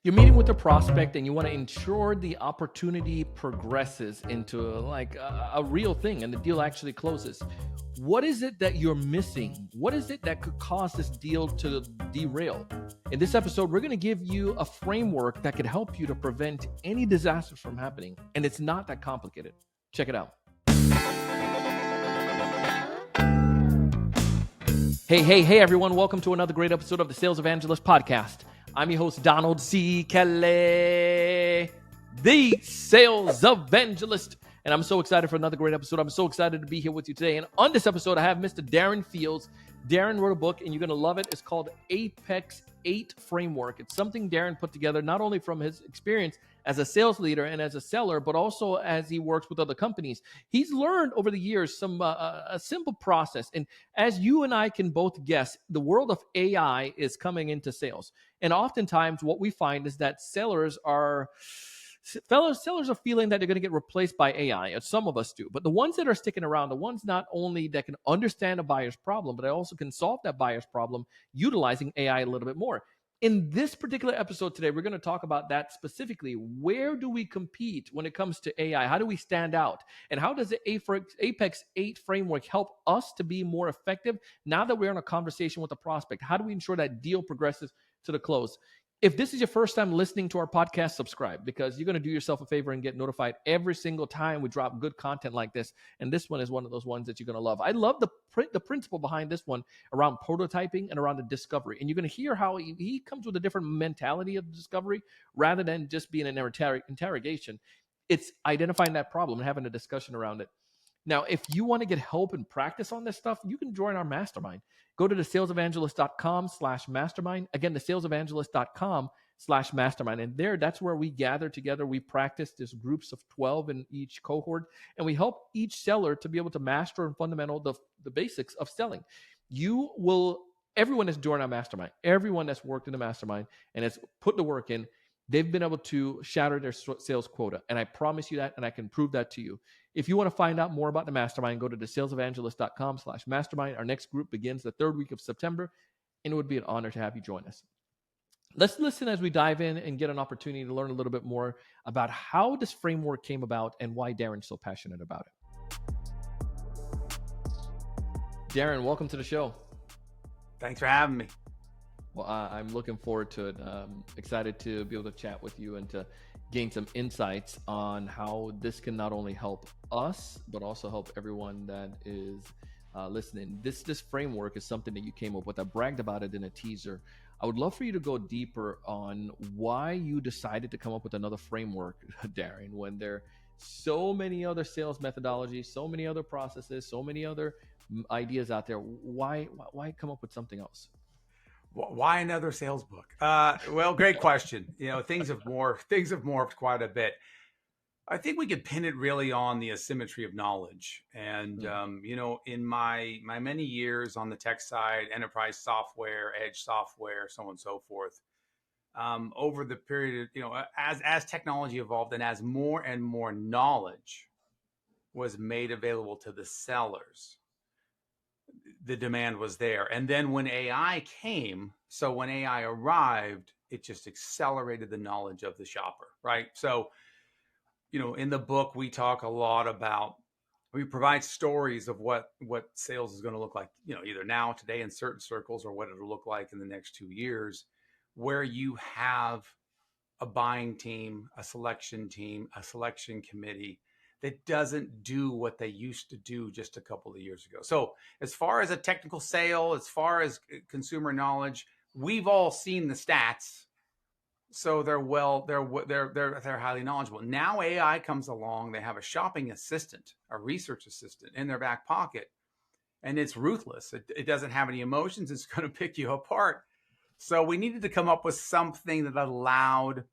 You're meeting with a prospect and you want to ensure the opportunity progresses into a real thing and the deal actually closes. What is it that you're missing? What is it that could cause this deal to derail? In this episode, we're going to give you a framework that could help you to prevent any disasters from happening. And it's not that complicated. Check it out. Hey, everyone. Welcome to another great episode of the Sales Evangelist Podcast. I'm your host, Donald C. Kelly, the Sales Evangelist. And I'm so excited for another great episode. I'm so excited to be here with you today. And on this episode, I have Mr. Daren Fields. Daren wrote a book, and you're going to love it. It's called Apex8 Framework. It's something Daren put together not only from his experience as a sales leader and as a seller, but also as he works with other companies. He's learned over the years some a simple process. And as you and I can both guess, the world of AI is coming into sales. And oftentimes what we find is that sellers are feeling that they're going to get replaced by AI, and some of us do. But the ones that are sticking around, the ones not only that can understand a buyer's problem, but they also can solve that buyer's problem utilizing AI a little bit more. In this particular episode today, we're going to talk about that specifically. Where do we compete when it comes to AI? How do we stand out? And how does the Apex8 framework help us to be more effective now that we're in a conversation with a prospect? How do we ensure that deal progresses to the close? If this is your first time listening to our podcast, subscribe, because you're going to do yourself a favor and get notified every single time we drop good content like this. And this one is one of those ones that you're going to love. I love the principle behind this one around prototyping and around the discovery. And you're going to hear how he comes with a different mentality of discovery rather than just being an interrogation. It's identifying that problem and having a discussion around it. Now, if you want to get help and practice on this stuff, you can join our mastermind. Go to thesalesevangelist.com/mastermind. Again, thesalesevangelist.com/mastermind. And that's where we gather together. We practice. There's groups of 12 in each cohort. And we help each seller to be able to master and fundamental the basics of selling. Everyone that's joined our mastermind, everyone that's worked in the mastermind and has put the work in, they've been able to shatter their sales quota. And I promise you that, and I can prove that to you. If you want to find out more about the mastermind, go to thesalesevangelist.com/mastermind. Our next group begins the third week of September, and it would be an honor to have you join us. Let's listen as we dive in and get an opportunity to learn a little bit more about how this framework came about and why Daren's so passionate about it. Daren, welcome to the show. Thanks for having me. Well, I'm looking forward to it. Excited to be able to chat with you and to gain some insights on how this can not only help us, but also help everyone that is listening. This framework is something that you came up with. I bragged about it in a teaser. I would love for you to go deeper on why you decided to come up with another framework, Daren, when there are so many other sales methodologies, so many other processes, so many other ideas out there. Why come up with something else? Why another sales book? Well, great question. Things have morphed quite a bit. I think we could pin it really on the asymmetry of knowledge. And, in my many years on the tech side, enterprise software, edge software, so on and so forth, over the period, as technology evolved and as more and more knowledge was made available to the sellers, the demand was there. And then when AI came, so when AI arrived, it just accelerated the knowledge of the shopper, right? So, in the book, we talk a lot about, we provide stories of what sales is going to look like, either now, today in certain circles, or what it'll look like in the next 2 years, where you have a buying team, a selection committee that doesn't do what they used to do just a couple of years ago. So as far as a technical sale, as far as consumer knowledge, we've all seen the stats. So they're highly knowledgeable. Now AI comes along, they have a shopping assistant, a research assistant in their back pocket, and it's ruthless. It doesn't have any emotions. It's going to pick you apart. So we needed to come up with something that allowed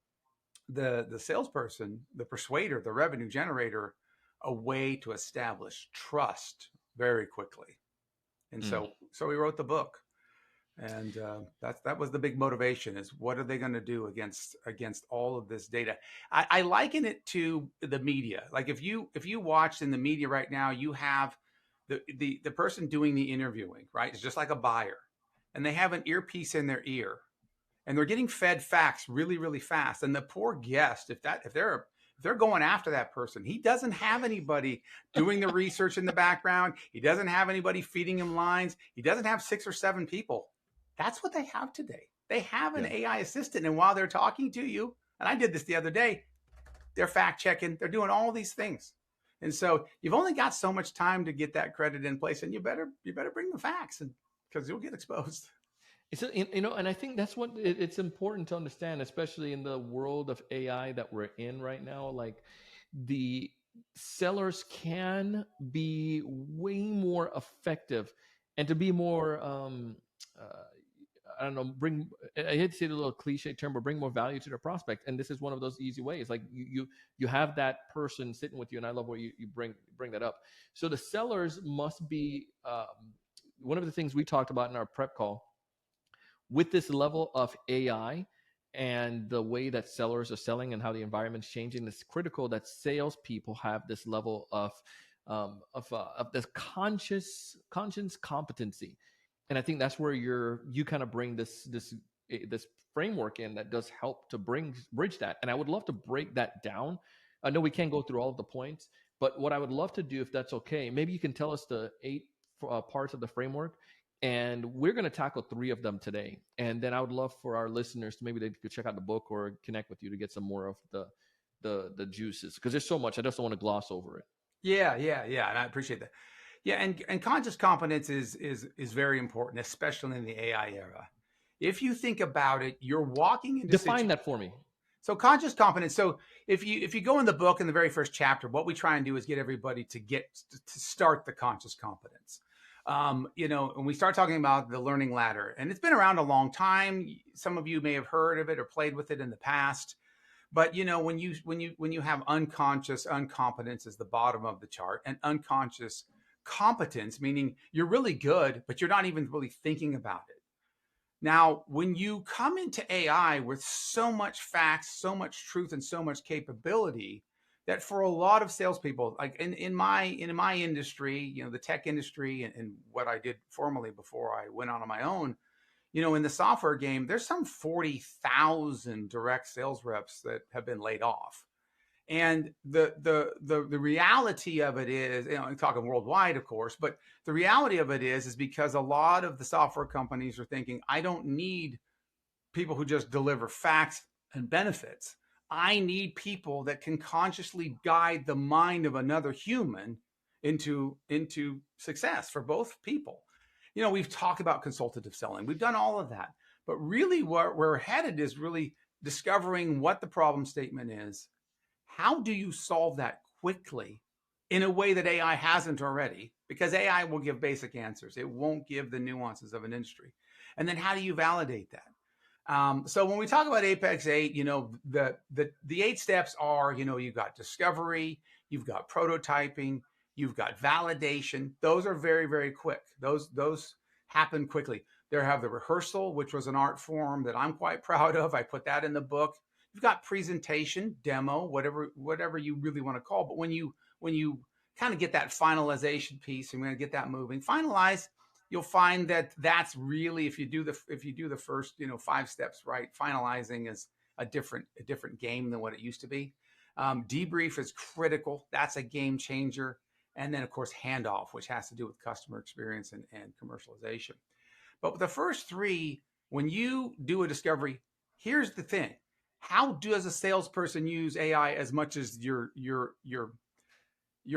the salesperson, the persuader, the revenue generator, a way to establish trust very quickly. And so we wrote the book, and that was the big motivation: is what are they going to do against all of this data? I liken it to the media. Like if you watch in the media right now, you have the person doing the interviewing, right? It's just like a buyer, and they have an earpiece in their ear. and they're getting fed facts really, really fast. And the poor guest, if they're going after that person, he doesn't have anybody doing the research in the background. He doesn't have anybody feeding him lines. He doesn't have 6 or 7 people. That's what they have today. They have an AI assistant. And while they're talking to you, and I did this the other day, they're fact checking, they're doing all these things. And so you've only got so much time to get that credit in place, and you better bring the facts, and because you'll get exposed. It's and I think that's what it's important to understand, especially in the world of AI that we're in right now. Like, the sellers can be way more effective, and to be more I don't know, I hate to say the little cliche term, but bring more value to their prospect. And this is one of those easy ways. Like, you have that person sitting with you, and I love where you bring that up. So the sellers must be one of the things we talked about in our prep call. With this level of AI and the way that sellers are selling and how the environment's changing, it's critical that salespeople have this level of this conscience competency. And I think that's where you kind of bring this framework in that does help to bridge that. And I would love to break that down. I know we can't go through all of the points, but what I would love to do, if that's okay, maybe you can tell us the 8 parts of the framework, and we're going to tackle 3 of them today. And then I would love for our listeners to, maybe they could check out the book or connect with you to get some more of the juices, because there's so much. I just don't want to gloss over it. Yeah. And I appreciate that. Yeah. And conscious competence is very important, especially in the AI era. If you think about it, you're walking into Define that for me. So conscious competence. So if you go in the book in the very first chapter, what we try and do is get everybody to start the conscious competence. And we start talking about the learning ladder, and it's been around a long time. Some of you may have heard of it or played with it in the past, but when you have unconscious incompetence as the bottom of the chart, and unconscious competence, meaning you're really good, but you're not even really thinking about it. Now, when you come into AI with so much facts, so much truth, and so much capability, that for a lot of salespeople, like in my industry, the tech industry, and what I did formerly before I went on my own, in the software game, there's some 40,000 direct sales reps that have been laid off. And the reality of it is, I'm talking worldwide, of course, but the reality of it is because a lot of the software companies are thinking, I don't need people who just deliver facts and benefits. I need people that can consciously guide the mind of another human into success for both people. We've talked about consultative selling. We've done all of that. But really where we're headed is really discovering what the problem statement is. How do you solve that quickly in a way that AI hasn't already? Because AI will give basic answers. It won't give the nuances of an industry. And then how do you validate that? So when we talk about Apex 8, the 8 steps are, you've got discovery, you've got prototyping, you've got validation. Those are very, very quick. Those happen quickly. There have the rehearsal, which was an art form that I'm quite proud of. I put that in the book. You've got presentation, demo, whatever you really want to call. But when you kind of get that finalization piece, and we're going to get that moving, finalize, you'll find that that's really, if you do the first 5 steps right, finalizing is a different game than what it used to be. Debrief is critical. That's a game changer. And then, of course, handoff, which has to do with customer experience and commercialization. But the first 3, when you do a discovery, here's the thing. How does a salesperson use AI as much as your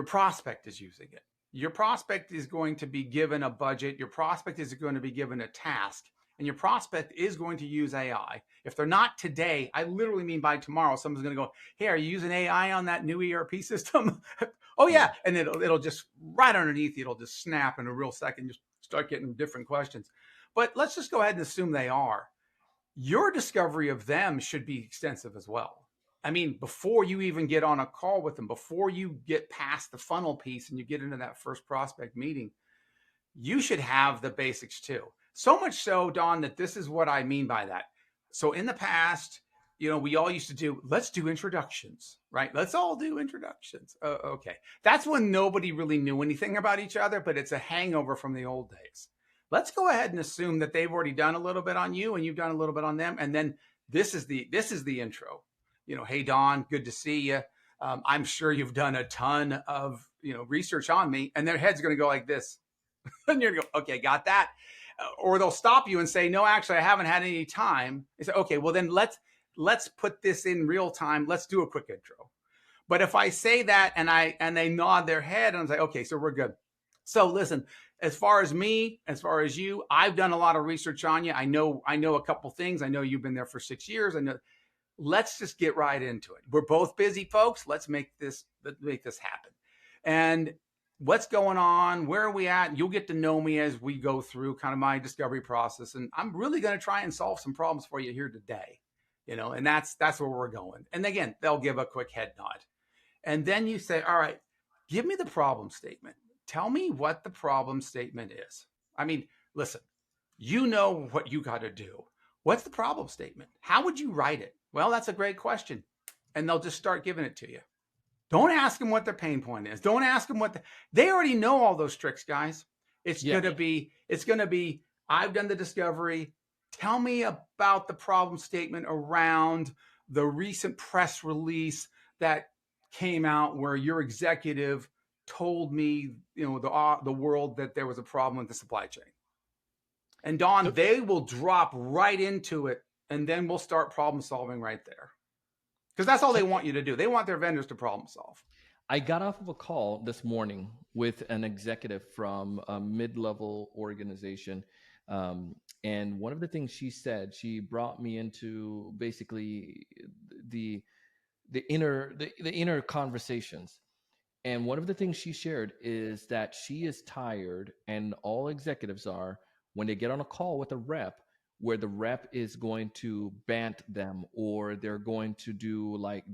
prospect is using it? Your prospect is going to be given a budget. Your prospect is going to be given a task, and your prospect is going to use AI. If they're not today, I literally mean by tomorrow, someone's going to go, hey, are you using AI on that new ERP system? Oh yeah. And it'll just right underneath, it'll just snap in a real second, just start getting different questions. But let's just go ahead and assume they are. Your discovery of them should be extensive as well. I mean, before you even get on a call with them, before you get past the funnel piece and you get into that first prospect meeting, you should have the basics too. So much so, Don, that this is what I mean by that. So in the past, we all used to do, let's do introductions, right? Let's all do introductions. Okay. That's when nobody really knew anything about each other, but it's a hangover from the old days. let's go ahead and assume that they've already done a little bit on you and you've done a little bit on them. And then this is the intro. Hey, Don, good to see you. I'm sure you've done a ton of, research on me, and their head's going to go like this. And you're going to go, okay, got that. Or they'll stop you and say, no, actually, I haven't had any time. They say, okay, well then let's put this in real time. Let's do a quick intro. But if I say that and they nod their head and I'm like, okay, so we're good. So listen, as far as me, as far as you, I've done a lot of research on you. I know a couple things. I know you've been there for 6 years. I know. Let's just get right into it. We're both busy folks. Let's make this happen. And what's going on? Where are we at? You'll get to know me as we go through kind of my discovery process. And I'm really going to try and solve some problems for you here today. And that's where we're going. And again, they'll give a quick head nod. And then you say, all right, give me the problem statement. Tell me what the problem statement is. I mean, listen, you know what you got to do. What's the problem statement? How would you write it? Well, that's a great question. And they'll just start giving it to you. Don't ask them what their pain point is. Don't ask them they already know all those tricks, guys. It's going to be, I've done the discovery. Tell me about the problem statement around the recent press release that came out where your executive told me, the world that there was a problem with the supply chain. And Don, they will drop right into it, and then we'll start problem solving right there. Because that's all they want you to do. They want their vendors to problem solve. I got off of a call this morning with an executive from a mid-level organization. And one of the things she said, she brought me into basically the inner conversations. And one of the things she shared is that she is tired, and all executives are, when they get on a call with a rep, where the rep is going to bant them, or they're going to do like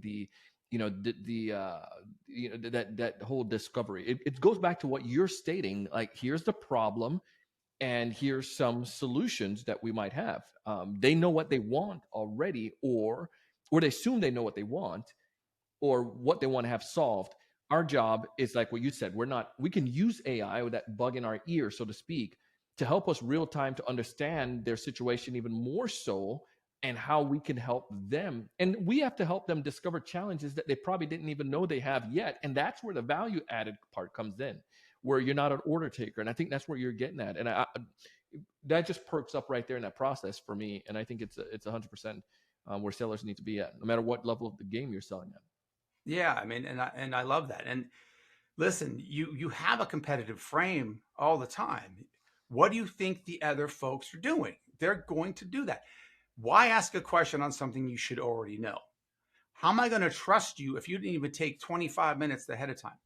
that whole discovery. It goes back to what you're stating. Like, here's the problem, and here's some solutions that we might have. They know what they want already, or they assume they know what they want, or what they want to have solved. Our job is like what you said. We can use AI, with that bug in our ear, so to speak, to help us real time to understand their situation even more so, and how we can help them. And we have to help them discover challenges that they probably didn't even know they have yet. And that's where the value added part comes in, where you're not an order taker. And I think that's where you're getting at. And that just perks up right there in that process for me. And I think it's 100% where sellers need to be at, no matter what level of the game you're selling at. Yeah, I mean, and I love that. And listen, you have a competitive frame all the time. What do you think the other folks are doing? They're going to do that. Why ask a question on something you should already know? How am I going to trust you if you didn't even take 25 minutes ahead of time?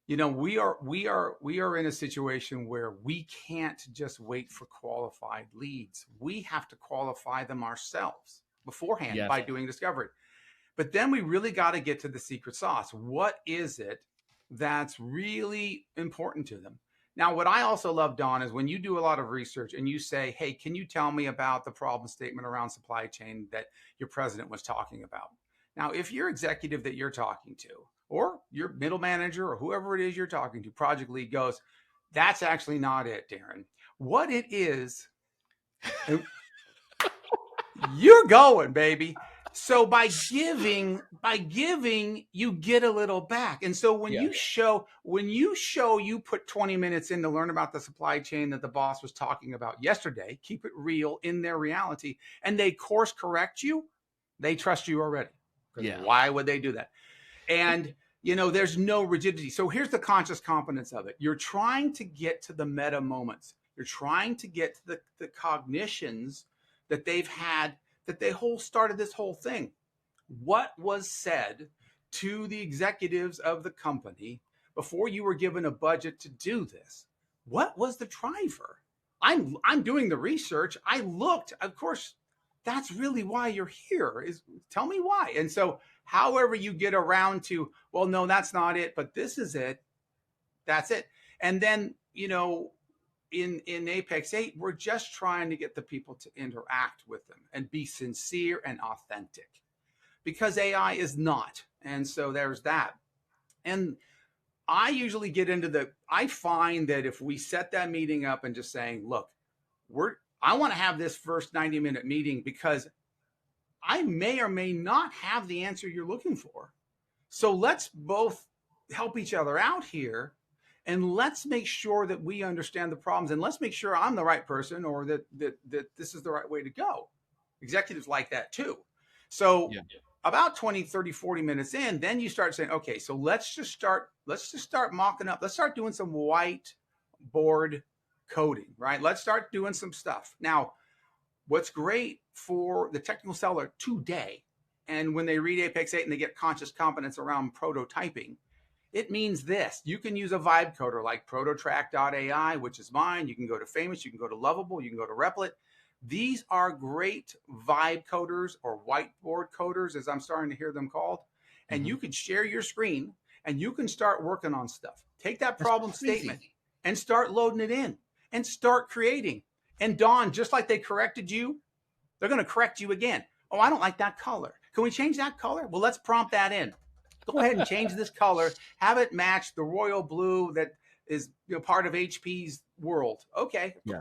We are in a situation where we can't just wait for qualified leads. We have to qualify them ourselves beforehand by doing discovery. But then we really got to get to the secret sauce. What is it that's really important to them? Now, what I also love, Don, is when you do a lot of research and you say, hey, can you tell me about the problem statement around supply chain that your president was talking about? Now, if your executive that you're talking to, or your middle manager, or whoever it is you're talking to, project lead, goes, that's actually not it, Darren. What it is, you're going, baby. So by giving, you get a little back. And so when you show you put 20 minutes in to learn about the supply chain that the boss was talking about yesterday, keep it real in their reality, and they course correct you, they trust you already. Why would they do that? And there's no rigidity. So here's the conscious competence of it. You're trying to get to the meta moments. You're trying to get to the cognitions that they've had, that they started this whole thing. What was said to the executives of the company before you were given a budget to do this? What was the driver? I'm doing the research. I looked, of course, that's really why you're here, is tell me why. And so however you get around to, well, no, that's not it, but this is it. That's it. And then, in Apex 8, we're just trying to get the people to interact with them and be sincere and authentic, because AI is not. And so there's that. And I usually get into I find that if we set that meeting up and just saying, look, I want to have this first 90-minute meeting because I may or may not have the answer you're looking for. So let's both help each other out here, and let's make sure that we understand the problems, and let's make sure I'm the right person, or that this is the right way to go. Executives like that too. So about 20, 30, 40 minutes in, then you start saying, okay, so let's just start mocking up. Let's start doing some whiteboard coding, right? Let's start doing some stuff. Now, what's great for the technical seller today, and when they read Apex8 and they get conscious competence around prototyping, it means this. You can use a vibe coder like prototrack.ai, which is mine. You can go to Famous, you can go to Lovable, you can go to Replit. These are great vibe coders, or whiteboard coders, as I'm starting to hear them called. And you can share your screen and you can start working on stuff. Take that problem statement and start loading it in and start creating. And Dawn, just like they corrected you, they're going to correct you again. Oh, I don't like that color. Can we change that color? Well, let's prompt that in. Go ahead and change this color. Have it match the royal blue that is part of HP's world. Okay. Yeah.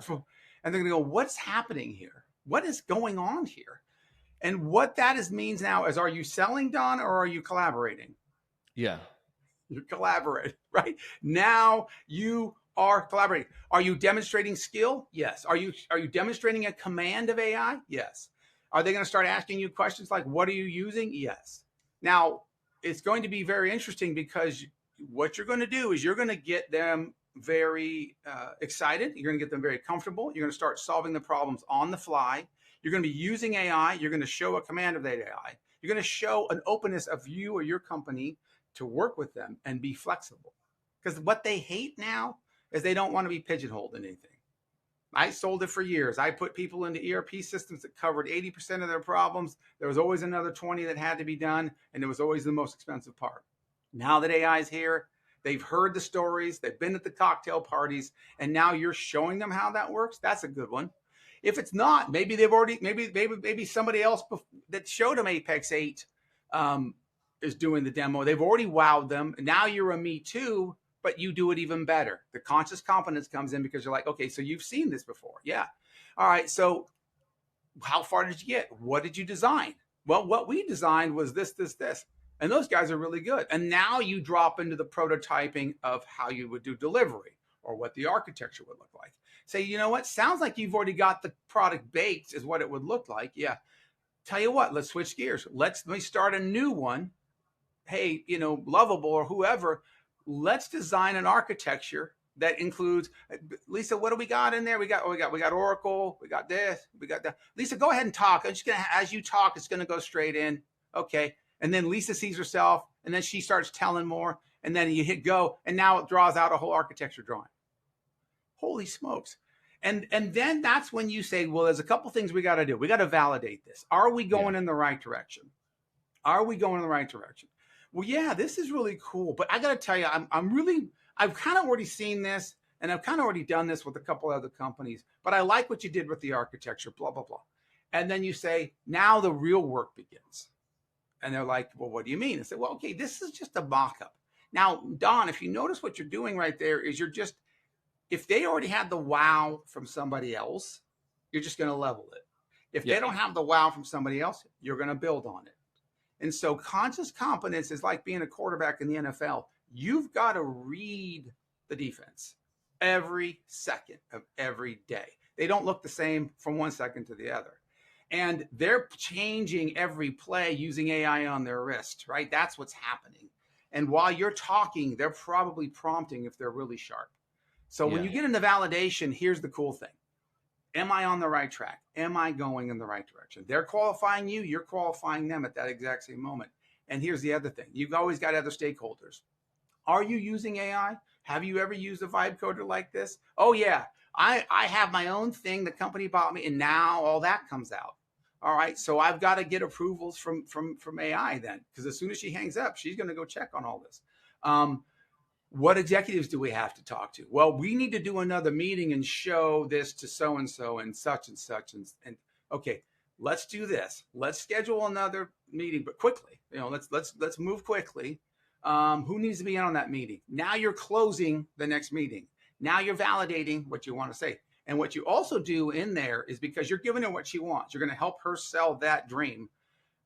And they're going to go, what's happening here? What is going on here? And what that means now is, are you selling, Don, or are you collaborating? Yeah. You're collaborating, right? Now you are collaborating. Are you demonstrating skill? Yes. Are you demonstrating a command of AI? Yes. Are they going to start asking you questions like, what are you using? Yes. Now, it's going to be very interesting, because what you're going to do is you're going to get them very excited. You're going to get them very comfortable. You're going to start solving the problems on the fly. You're going to be using AI. You're going to show a command of that AI. You're going to show an openness of you or your company to work with them and be flexible. Because what they hate now is they don't want to be pigeonholed in anything. I sold it for years. I put people into ERP systems that covered 80% of their problems. There was always another 20 that had to be done, and it was always the most expensive part. Now that AI is here, they've heard the stories, they've been at the cocktail parties, and now you're showing them how that works. That's a good one. If it's not, maybe they've already, maybe somebody else that showed them Apex8 is doing the demo. They've already wowed them. Now you're a me too, but you do it even better. The conscious competence comes in because you're like, okay, so you've seen this before. Yeah. All right. So how far did you get? What did you design? Well, what we designed was this. And those guys are really good. And now you drop into the prototyping of how you would do delivery, or what the architecture would look like. Say, you know what? Sounds like you've already got the product baked is what it would look like. Yeah. Tell you what, let's switch gears. Let me start a new one. Hey, Lovable or whoever, let's design an architecture that includes, Lisa, what do we got in there? We got Oracle, we got this, we got that. Lisa, go ahead and talk. I'm just as you talk, it's gonna go straight in. Okay. And then Lisa sees herself, and then she starts telling more, and then you hit go, and now it draws out a whole architecture drawing. Holy smokes. And then that's when you say, well, there's a couple things we got to do. We got to validate this. Are we going in the right direction? Are we going in the right direction? Well, yeah, this is really cool. But I got to tell you, I've kind of already seen this, and I've kind of already done this with a couple other companies, but I like what you did with the architecture, blah, blah, blah. And then you say, now the real work begins. And they're like, well, what do you mean? I say, well, okay, this is just a mock-up. Now, Don, if you notice what you're doing right there is if they already had the wow from somebody else, you're just going to level it. If they don't have the wow from somebody else, you're going to build on it. And so conscious competence is like being a quarterback in the NFL. You've got to read the defense every second of every day. They don't look the same from one second to the other. And they're changing every play using AI on their wrist, right? That's what's happening. And while you're talking, they're probably prompting if they're really sharp. So when you get into validation, here's the cool thing. Am I on the right track? Am I going in the right direction? They're qualifying you. You're qualifying them at that exact same moment. And here's the other thing. You've always got other stakeholders. Are you using AI? Have you ever used a vibe coder like this? Oh, yeah. I have my own thing. The company bought me, and now all that comes out. All right. So I've got to get approvals from AI then, because as soon as she hangs up, she's going to go check on all this. What executives do we have to talk to? Well, we need to do another meeting and show this to so-and-so and such and such. And okay, let's do this. Let's schedule another meeting, but quickly, let's move quickly. Who needs to be on that meeting? Now you're closing the next meeting. Now you're validating what you want to say. And what you also do in there is, because you're giving her what she wants, you're going to help her sell that dream,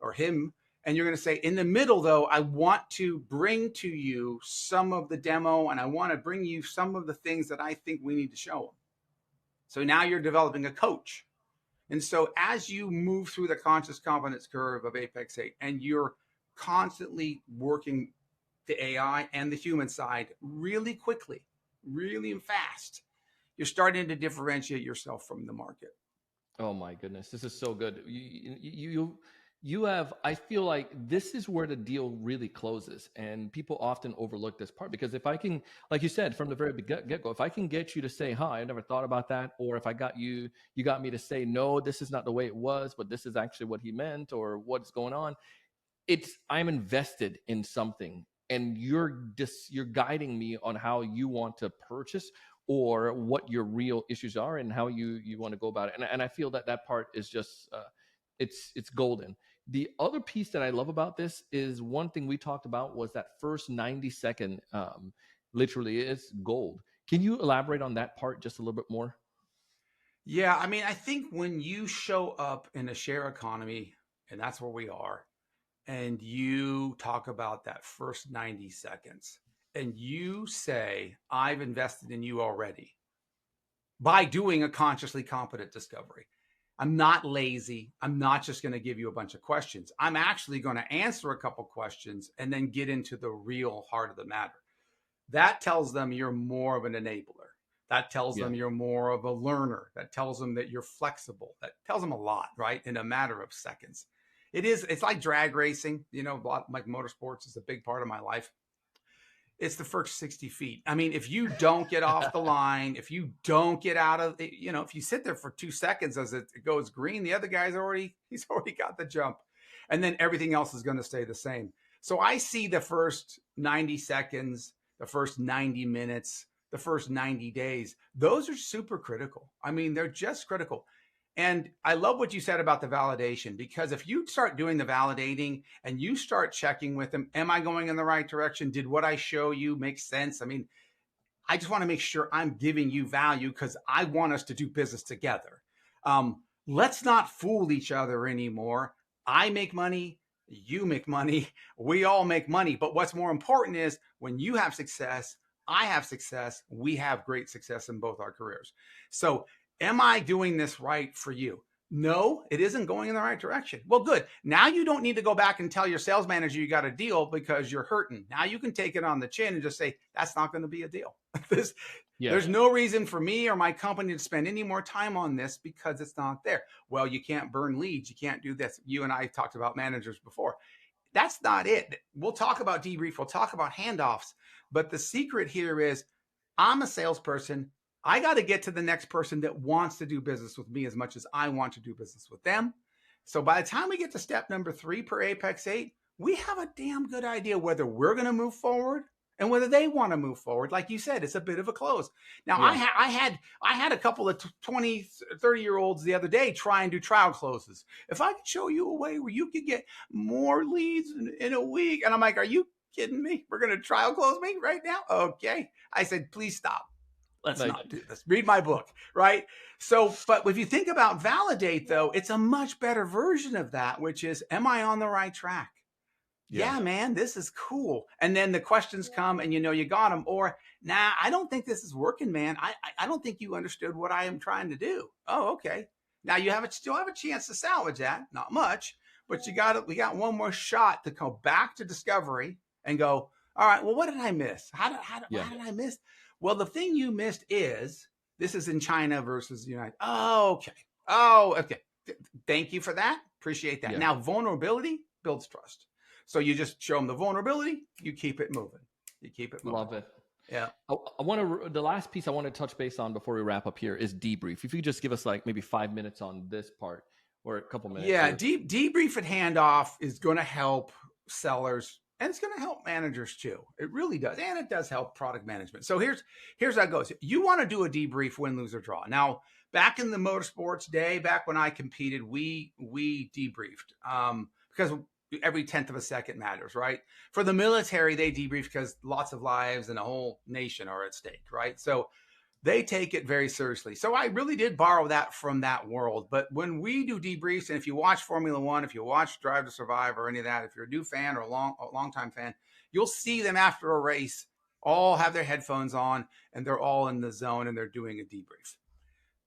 or him. And you're going to say, in the middle, though, I want to bring to you some of the demo, and I want to bring you some of the things that I think we need to show them. So now you're developing a coach. And so as you move through the conscious competence curve of Apex 8, and you're constantly working the AI and the human side really quickly, really fast, you're starting to differentiate yourself from the market. Oh my goodness, this is so good. You have, I feel like this is where the deal really closes, and people often overlook this part, because if I can, like you said, from the very get-go, if I can get you to say, hi, I never thought about that, or if I got you got me to say, no, this is not the way it was, but this is actually what he meant, or what's going on. I'm invested in something, and you're guiding me on how you want to purchase, or what your real issues are, and how you want to go about it. And I feel that part is just it's golden. The other piece that I love about this is, one thing we talked about was that first 90-second literally is gold. Can you elaborate on that part just a little bit more? Yeah, I mean, I think when you show up in a share economy, and that's where we are, and you talk about that first 90 seconds, and you say, I've invested in you already by doing a consciously competent discovery. I'm not lazy. I'm not just going to give you a bunch of questions. I'm actually going to answer a couple questions and then get into the real heart of the matter. That tells them you're more of an enabler. That tells them you're more of a learner. That tells them that you're flexible. That tells them a lot, right? In a matter of seconds. It's like drag racing, like motorsports is a big part of my life. It's the first 60 feet. I mean, if you don't get off the line, if you don't get out of, if you sit there for 2 seconds as it goes green, the other guy's he's already got the jump. And then everything else is going to stay the same. So I see the first 90 seconds, the first 90 minutes, the first 90 days. Those are super critical. I mean, they're just critical. And I love what you said about the validation, because if you start doing the validating and you start checking with them, am I going in the right direction? Did what I show you make sense? I mean, I just want to make sure I'm giving you value, because I want us to do business together. Let's not fool each other anymore. I make money. You make money. We all make money. But what's more important is, when you have success, I have success. We have great success in both our careers. So am I doing this right for you? No, it isn't going in the right direction. Well, good. Now you don't need to go back and tell your sales manager you got a deal because you're hurting. Now you can take it on the chin and just say, that's not going to be a deal. There's no reason for me or my company to spend any more time on this because it's not there. Well, you can't burn leads. You can't do this. You and I talked about managers before. That's not it. We'll talk about debrief. We'll talk about handoffs. But the secret here is, I'm a salesperson. I got to get to the next person that wants to do business with me as much as I want to do business with them. So by the time we get to step number 3 per Apex 8, we have a damn good idea whether we're going to move forward and whether they want to move forward. Like you said, it's a bit of a close. Now, I had a couple of 20, 30-year-olds the other day try and do trial closes. If I could show you a way where you could get more leads in a week. And I'm like, are you kidding me? We're going to trial close me right now? Okay. I said, please stop. Let's not do this. Read my book, right? So, but if you think about validate, though, it's a much better version of that, which is, am I on the right track? Yeah, man, this is cool. And then the questions come and you got them. Or, nah, I don't think this is working, man. I don't think you understood what I am trying to do. Oh, okay. Now you still have a chance to salvage that. Not much, but we got one more shot to go back to discovery and go, all right, well, what did I miss? How did I miss? Well, the thing you missed is, this is in China versus the United. Oh, okay. Oh, okay. Thank you for that. Appreciate that. Now, vulnerability builds trust. So you just show them the vulnerability. You keep it moving. Love it. Yeah. I want to, the last piece I want to touch base on before we wrap up here is debrief. If you could just give us like maybe 5 minutes on this part, or a couple minutes. Yeah. Debrief and handoff is going to help sellers. And it's going to help managers too. It really does. And it does help product management. So here's how it goes. You want to do a debrief, win, lose, or draw. Now, back in the motorsports day, back when I competed, we debriefed because every 10th of a second matters, right? For the military, they debrief because lots of lives and a whole nation are at stake, right? So They take it very seriously. So I really did borrow that from that world. But when we do debriefs, and if you watch Formula One, if you watch Drive to Survive or any of that, if you're a new fan or a long time fan, you'll see them after a race all have their headphones on and they're all in the zone and they're doing a debrief.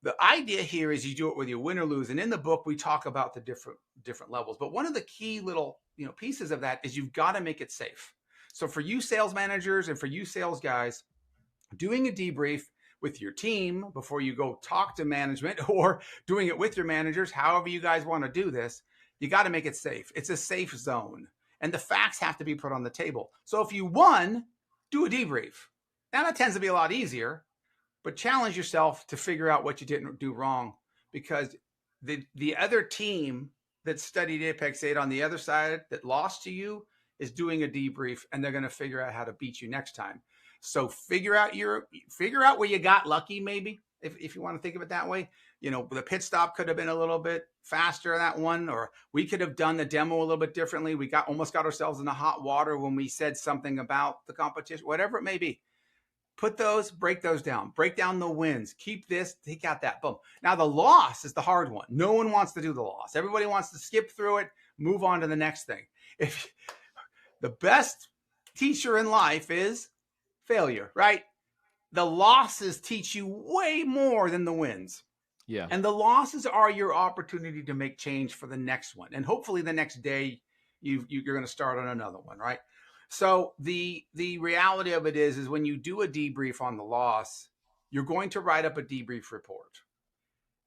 The idea here is you do it whether you win or lose. And in the book, we talk about the different levels. But one of the key little pieces of that is you've got to make it safe. So for you sales managers and for you sales guys, doing a debrief with your team before you go talk to management, or doing it with your managers, however you guys want to do this, you got to make it safe. It's a safe zone. And the facts have to be put on the table. So if you won, do a debrief. Now that tends to be a lot easier, but challenge yourself to figure out what you didn't do wrong, because the other team that studied Apex 8 on the other side that lost to you is doing a debrief, and they're going to figure out how to beat you next time. So figure out where you got lucky, maybe, if you want to think of it that way. The pit stop could have been a little bit faster that one, or we could have done the demo a little bit differently. We almost got ourselves in the hot water when we said something about the competition, whatever it may be. Break those down, break down the wins, keep this, take out that, boom. Now the loss is the hard one. No one wants to do the loss. Everybody wants to skip through it, move on to the next thing. If the best teacher in life is failure, right? The losses teach you way more than the wins. Yeah. And the losses are your opportunity to make change for the next one. And hopefully the next day you're going to start on another one, right? So the reality of it is when you do a debrief on the loss, you're going to write up a debrief report.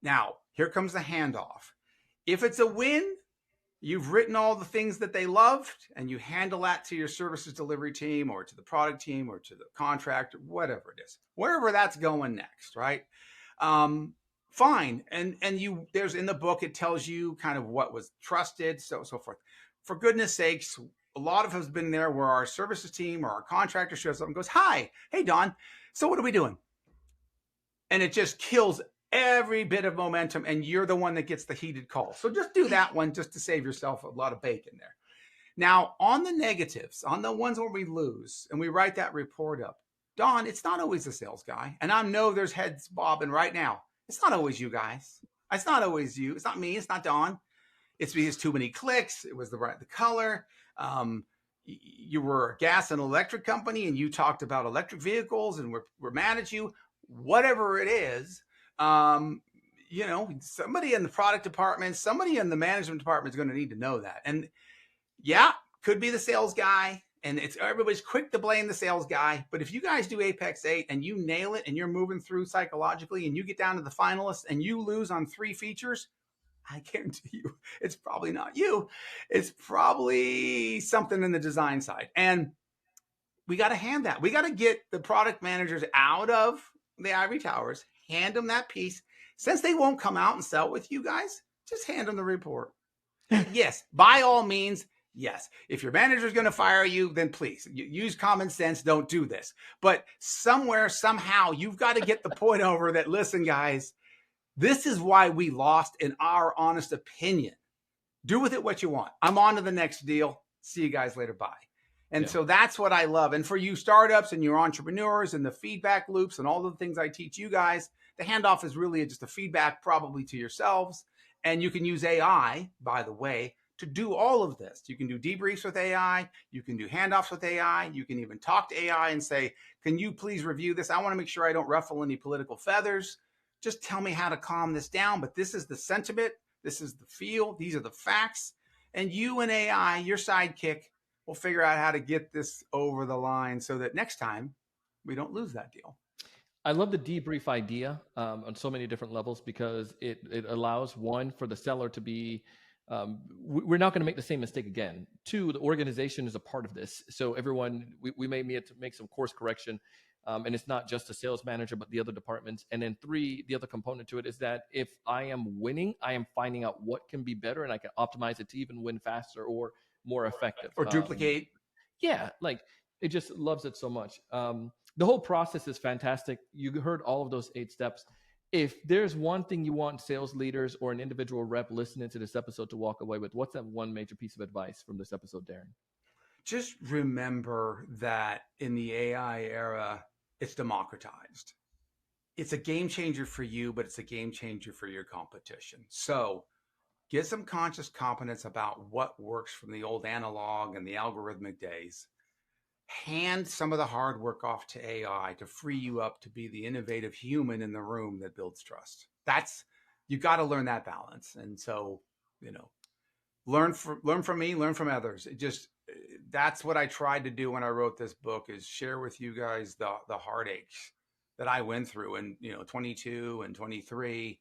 Now, here comes the handoff. If it's a win, you've written all the things that they loved, and you handle that to your services delivery team or to the product team or to the contractor, whatever it is, wherever that's going next, right? Fine. And there's in the book, it tells you kind of what was trusted, so forth. For goodness sakes, a lot of us have been there where our services team or our contractor shows up and goes, "Hi, hey, Don, so what are we doing?" And it just kills every bit of momentum, and you're the one that gets the heated call. So just do that one just to save yourself a lot of bacon there. Now, on the negatives, on the ones where we lose, and we write that report up, Don, it's not always the sales guy. And I know there's heads bobbing right now. It's not always you guys. It's not always you. It's not me. It's not Don. It's because too many clicks. It was the color. You were a gas and electric company, and you talked about electric vehicles, and we're mad at you. Whatever it is, somebody in the product department, somebody in the management department is going to need to know that. And yeah, could be the sales guy, and everybody's quick to blame the sales guy. But if you guys do Apex 8 and you nail it, and you're moving through psychologically, and you get down to the finalists and you lose on 3 features, I guarantee you, it's probably not you. It's probably something in the design side. And we got to hand that. We got to get the product managers out of the ivory towers, hand them that piece. Since they won't come out and sell with you guys, just hand them the report. Yes, by all means, yes. If your manager is going to fire you, then please use common sense. Don't do this. But somewhere, somehow, you've got to get the point over that, listen, guys, this is why we lost, in our honest opinion. Do with it what you want. I'm on to the next deal. See you guys later. Bye. And so that's what I love. And for you startups and your entrepreneurs and the feedback loops and all the things I teach you guys, the handoff is really just a feedback probably to yourselves. And you can use AI, by the way, to do all of this. You can do debriefs with AI. You can do handoffs with AI. You can even talk to AI and say, can you please review this? I want to make sure I don't ruffle any political feathers. Just tell me how to calm this down. But this is the sentiment. This is the feel. These are the facts. And you and AI, your sidekick, will figure out how to get this over the line so that next time we don't lose that deal. I love the debrief idea on so many different levels, because it allows, one, for the seller to be, we're not going to make the same mistake again. 2, the organization is a part of this. So everyone, we may need to make some course correction. And it's not just the sales manager, but the other departments. And then 3, the other component to it is that if I am winning, I am finding out what can be better, and I can optimize it to even win faster or more effective. Or duplicate. Like it just loves it so much. The whole process is fantastic. You heard all of those 8 steps. If there's one thing you want sales leaders or an individual rep listening to this episode to walk away with, what's that one major piece of advice from this episode, Darren? Just remember that in the AI era, it's democratized. it's a game changer for you, but it's a game changer for your competition. So get some conscious competence about what works from the old analog and the algorithmic days. Hand some of the hard work off to AI to free you up to be the innovative human in the room that builds trust. You got to learn that balance. And so, learn from me, learn from others. That's what I tried to do when I wrote this book, is share with you guys the heartaches that I went through in 22 and 23.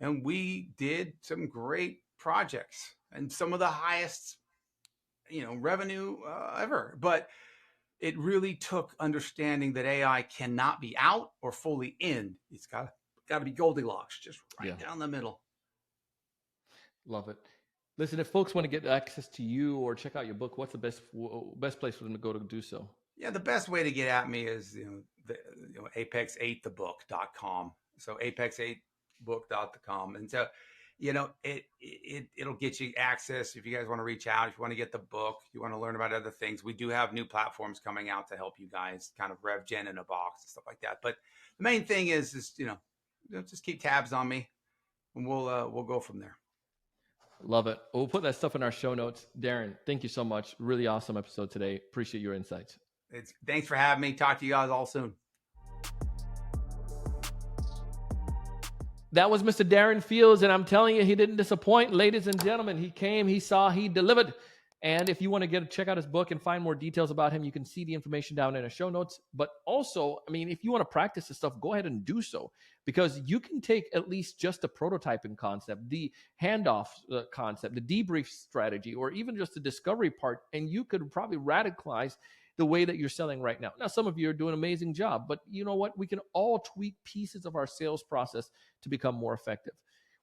And we did some great projects and some of the highest revenue ever. But it really took understanding that AI cannot be out or fully in. It's got to be Goldilocks, just right down the middle. Love it. Listen, if folks want to get access to you or check out your book, what's the best place for them to go to do so? Yeah, the best way to get at me is Apex8thebook.com. So Apex8book.com, and so it'll get you access if you guys want to reach out. If you want to get the book, you want to learn about other things. We do have new platforms coming out to help you guys, kind of rev gen in a box and stuff like that. But the main thing is just keep tabs on me, and we'll go from there. Love it. We'll put that stuff in our show notes. Darren, thank you so much. Really awesome episode today. Appreciate your insights. Thanks for having me. Talk to you guys all soon. That was Mr. Darren Fields, and I'm telling you, he didn't disappoint. Ladies and gentlemen, he came, he saw, he delivered. And if you want to check out his book and find more details about him, you can see the information down in the show notes. But also, if you want to practice this stuff, go ahead and do so, because you can take at least just the prototyping concept, the handoff concept, the debrief strategy, or even just the discovery part, and you could probably radicalize the way that you're selling right now. Now, some of you are doing an amazing job, but you know what? We can all tweak pieces of our sales process to become more effective.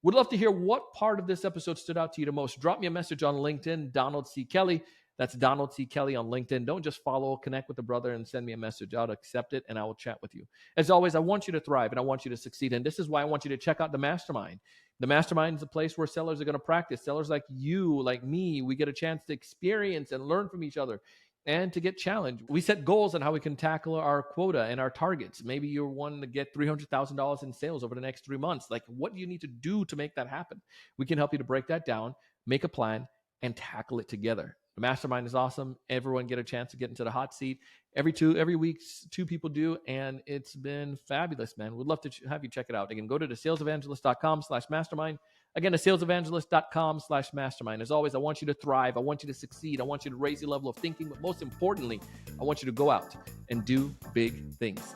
Would love to hear what part of this episode stood out to you the most. Drop me a message on LinkedIn, Donald C. Kelly. That's Donald C. Kelly on LinkedIn. Don't just follow, connect with the brother and send me a message. I'll accept it and I will chat with you. As always, I want you to thrive and I want you to succeed. And this is why I want you to check out the Mastermind. The Mastermind is a place where sellers are going to practice. Sellers like you, like me, we get a chance to experience and learn from each other and to get challenged. We set goals on how we can tackle our quota and our targets. Maybe you're wanting to get $300,000 in sales over the next 3 months. Like, what do you need to do to make that happen? We can help you to break that down, make a plan, and tackle it together. The Mastermind is awesome. Everyone get a chance to get into the hot seat. Every week, 2 people do, and it's been fabulous, man. We'd love to have you check it out. Again, go to the salesevangelist.com/mastermind. Again, the salesevangelist.com/mastermind. As always, I want you to thrive. I want you to succeed. I want you to raise your level of thinking. But most importantly, I want you to go out and do big things.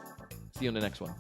See you on the next one.